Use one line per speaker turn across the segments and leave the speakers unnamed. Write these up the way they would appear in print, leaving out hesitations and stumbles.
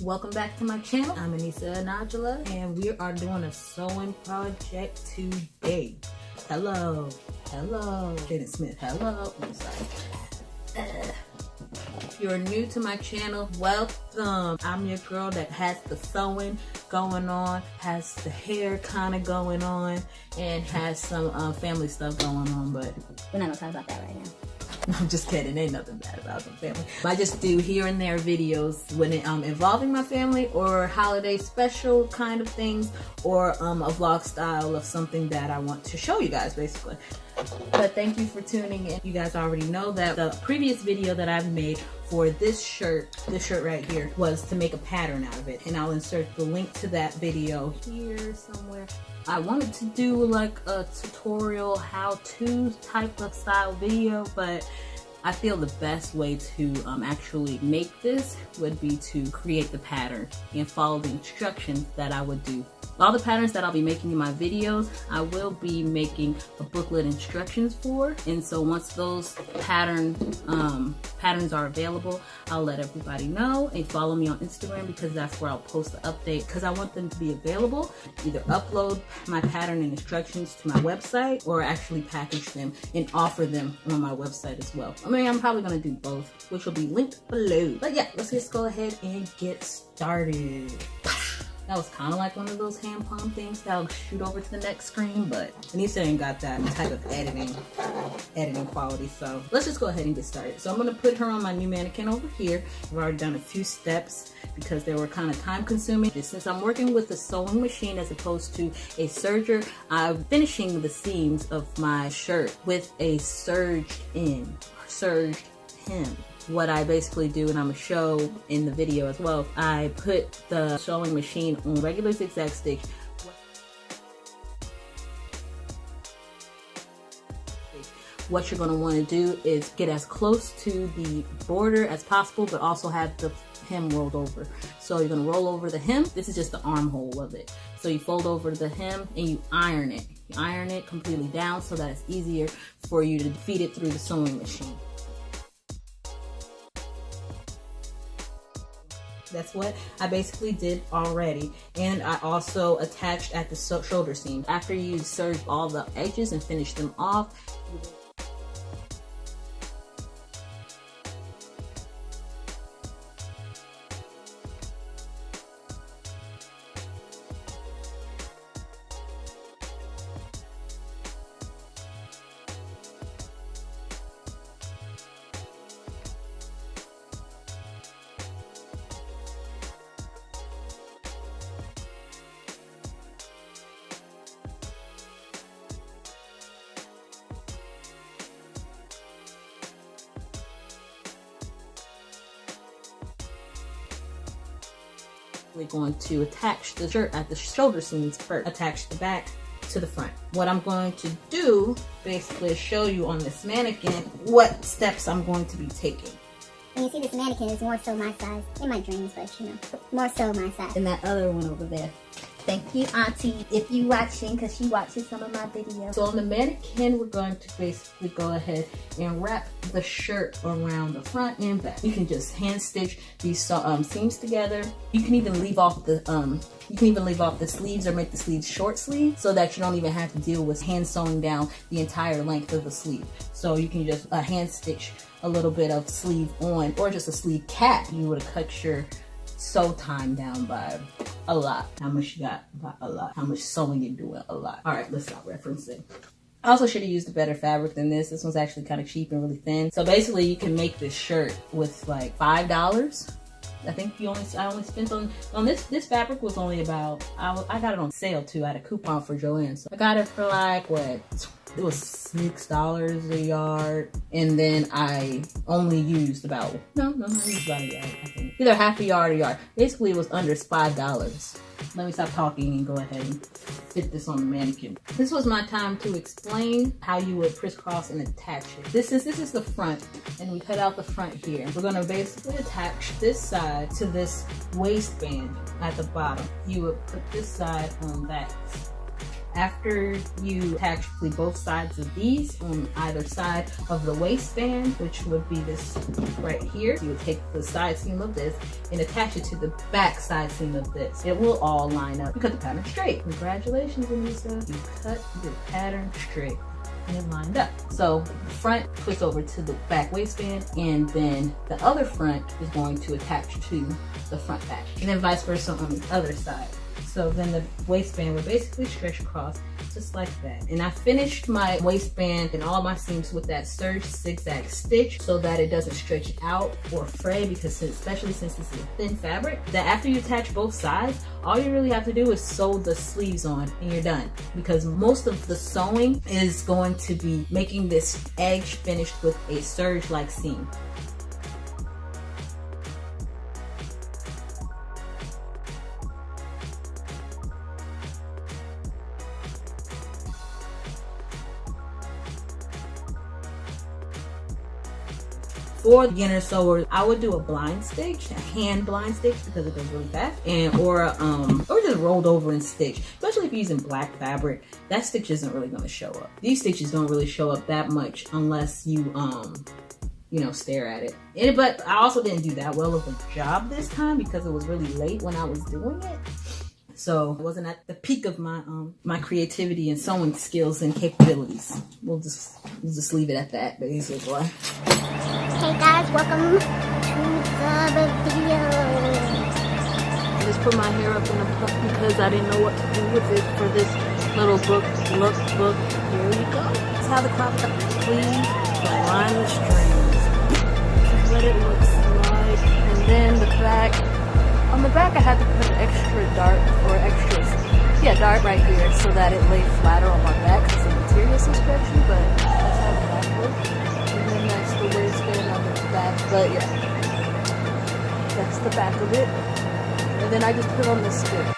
Welcome back to my channel. I'm Anissa and Angela, and we are doing a sewing project today. Hello. Jaden Smith, hello. I'm sorry. If you're new to my channel, welcome. I'm your girl that has the sewing going on, has the hair kind of going on, and has some family stuff going on, but
we're not gonna talk about that right now.
I'm just kidding, ain't nothing bad about the family. I just do here and there videos when it involving my family or holiday special kind of things, or a vlog style of something that I want to show you guys basically. But thank you for tuning in. You guys already know that the previous video that I've made for this shirt right here, was to make a pattern out of it, and I'll insert the link to that video here somewhere. I wanted to do like a tutorial how-to type of style video, but I feel the best way to actually make this would be to create the pattern and follow the instructions that I would do. All the patterns that I'll be making in my videos, I will be making a booklet instructions for, and so once those patterns are available, I'll let everybody know, and follow me on Instagram because that's where I'll post the update, because I want them to be available. Either upload my pattern and instructions to my website, or actually package them and offer them on my website as well. I mean, I'm probably going to do both, which will be linked below. But yeah, let's just go ahead and get started. That was kind of like one of those hand palm things that I'll shoot over to the next screen, but Anissa ain't got that type of editing quality, so let's just go ahead and get started. So I'm going to put her on my new mannequin over here. I've already done a few steps because they were kind of time consuming. Since I'm working with a sewing machine as opposed to a serger, I'm finishing the seams of my shirt with a serged hem. What I basically do, and I'm gonna show in the video as well, I put the sewing machine on regular zigzag stitch. What you're gonna want to do is get as close to the border as possible, but also have the hem rolled over. So you're gonna roll over the hem. This is just the armhole of it. So you fold over the hem and you iron it. You iron it completely down so that it's easier for you to feed it through the sewing machine. That's what I basically did already. And I also attached at the shoulder seam. After you serge all the edges and finish them off, we're going to attach the shirt at the shoulder seams first. Attach the back to the front. What I'm going to do basically is show you on this mannequin what steps I'm going to be taking.
And you see this mannequin is more so my size, in my dreams, but you know, more so my size than that other one over there. Thank you, Auntie, if you watching, because she watches some of my videos.
So on the mannequin, we're going to basically go ahead and wrap the shirt around the front and back. You can just hand stitch these seams together. You can even leave off the sleeves or make the sleeves short sleeves so that you don't even have to deal with hand sewing down the entire length of the sleeve. So you can just hand stitch a little bit of sleeve on, or just a sleeve cap. You would have cut your sew time down by a lot. How much you got? By a lot. How much sewing you doing? A lot. All right, let's stop referencing. I also should have used a better fabric than this. This one's actually kind of cheap and really thin. So basically you can make this shirt with like $5. I think I only spent on this fabric was only about, I got it on sale too. I had a coupon for Joanne. So I got it for like, what? It was $6 a yard, and then I only used about, I used about a yard, I think. Either half a yard or a yard. Basically, it was under $5. Let me stop talking and go ahead and fit this on the mannequin. This was my time to explain how you would crisscross and attach it. This is the front, and we cut out the front here. We're gonna basically attach this side to this waistband at the bottom. You would put this side on that After you attach both sides of these on either side of the waistband, which would be this right here, you would take the side seam of this and attach it to the back side seam of this. It will all line up. You cut the pattern straight. Congratulations, Anissa. You cut your pattern straight. And it lined up. So the front puts over to the back waistband, and then the other front is going to attach to the front back, and then vice versa on the other side. So then the waistband would basically stretch across just like that. And I finished my waistband and all my seams with that serge zigzag stitch so that it doesn't stretch out or fray, because especially since this is a thin fabric, that after you attach both sides, all you really have to do is sew the sleeves on and you're done. Because most of the sewing is going to be making this edge finished with a serge-like seam. For beginner sewers, I would do a blind stitch, a hand blind stitch, because it goes really fast, and or just rolled over and stitch. Especially if you're using black fabric, that stitch isn't really going to show up. These stitches don't really show up that much unless you you know, stare at it. But I also didn't do that well of a job this time because it was really late when I was doing it. So I wasn't at the peak of my my creativity and sewing skills and capabilities. We'll just leave it at that, basically.
Hey guys, welcome to the video.
I just put my hair up in a puff because I didn't know what to do with it for this little book. Look. Here we go. That's how the crop top sleeve, the line of strings. This is what it looks like. And then the back. On the back, I had to put an extra dart dart right here so that it laid flatter on my back because the material is so stretchy, but that's how the back looks. And then that's the waistband on the back, but yeah, that's the back of it. And then I just put on this skirt.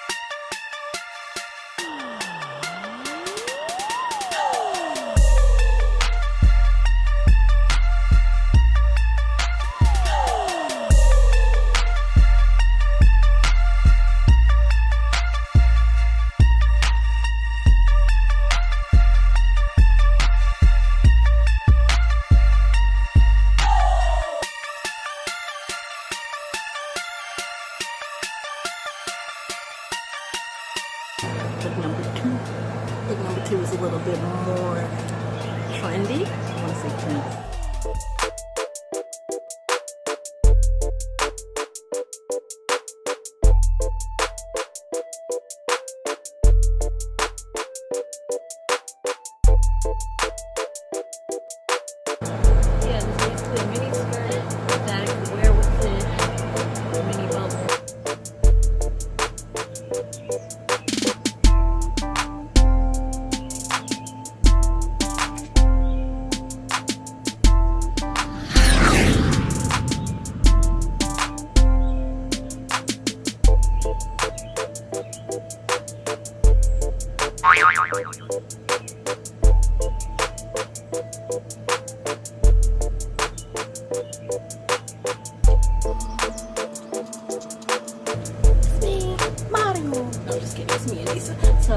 Look number two is a little bit more trendy. I want to say trendy. Yeah, this is basically a mini skirt that I can wear with the mini bubble. No, just kidding, it's me and Lisa. So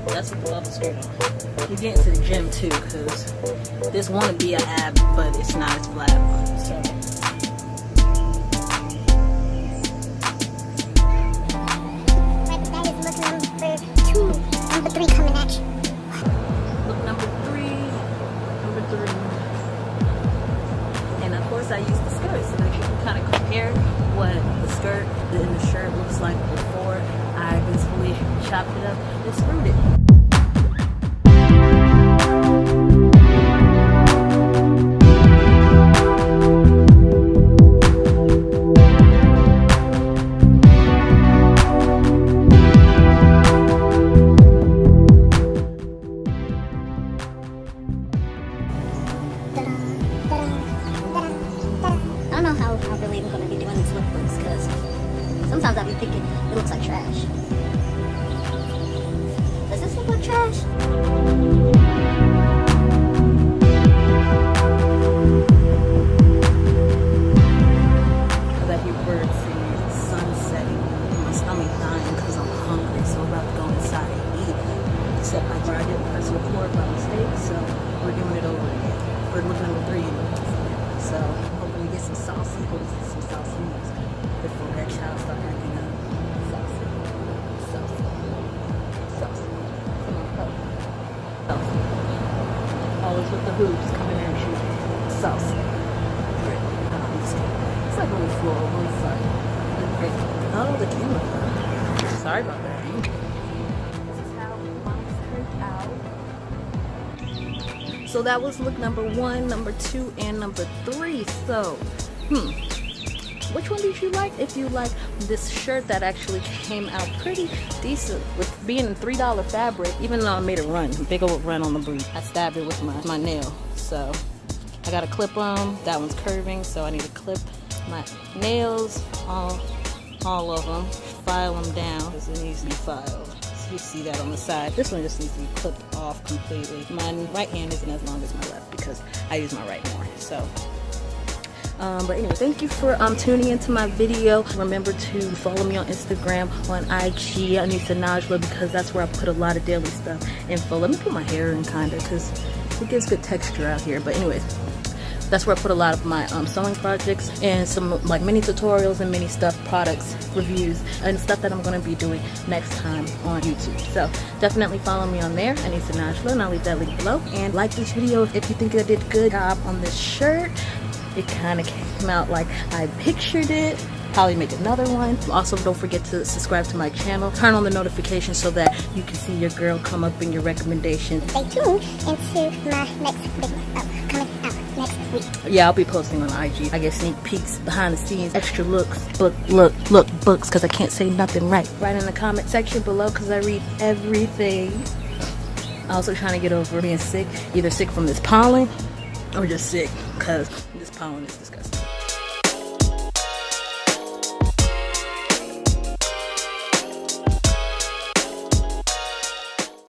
that's what the bubble skirt on. You're getting to the gym too, because this want to be an ab, but it's not as flat. So
That is look number 2, number 3 coming at you.
look number three. And of course I use the skirt so that you can kind of compare what the skirt and the shirt looks like before I basically chopped it up and screwed it.
I don't know how really I'm going to be doing these lookbooks because sometimes I'll be thinking it looks like trash. Does this look like
where I didn't press record by mistake, so we're doing it over again for look number 3 anyways. So hopefully we get some saucy noodles before that child start acting up. Saucy. Come on, go. Saucy. Always with the hoops coming at you. Saucy. Great. It's like really floral, really fun. Great. Oh, the camera fun. Sorry about that. This is how mine's turned out. So that was look number 1, number 2, and number 3. So, which one did you like? If you like this shirt that actually came out pretty decent with being in $3 fabric, even though I made a big old run on the boot. I stabbed it with my nail. So I got a clip on. That one's curving, so I need to clip my nails, all of them, file them down because it needs to be filed. So you see that on the side. This one just needs to be clipped off completely. My right hand isn't as long as my left because I use my right more. So. But anyway, thank you for tuning into my video. Remember to follow me on Instagram, on IG, Anissa Najla, because that's where I put a lot of daily stuff info. Let me put my hair in kinda because it gives good texture out here. But anyways, that's where I put a lot of my sewing projects and some like mini tutorials and mini stuff, products, reviews, and stuff that I'm going to be doing next time on YouTube. So definitely follow me on there, Anissa Najla, and I'll leave that link below. And like this video if you think I did a good job on this shirt. It kind of came out like I pictured it. Probably make another one. Also, don't forget to subscribe to my channel. Turn on the notifications so that you can see your girl come up in your recommendations.
Stay tuned into my next video coming out next week.
Yeah, I'll be posting on IG. I get sneak peeks, behind the scenes, extra looks, books, because I can't say nothing right. Write in the comment section below because I read everything. I'm also trying to get over being sick, either sick from this pollen or just sick because this pollen is disgusting.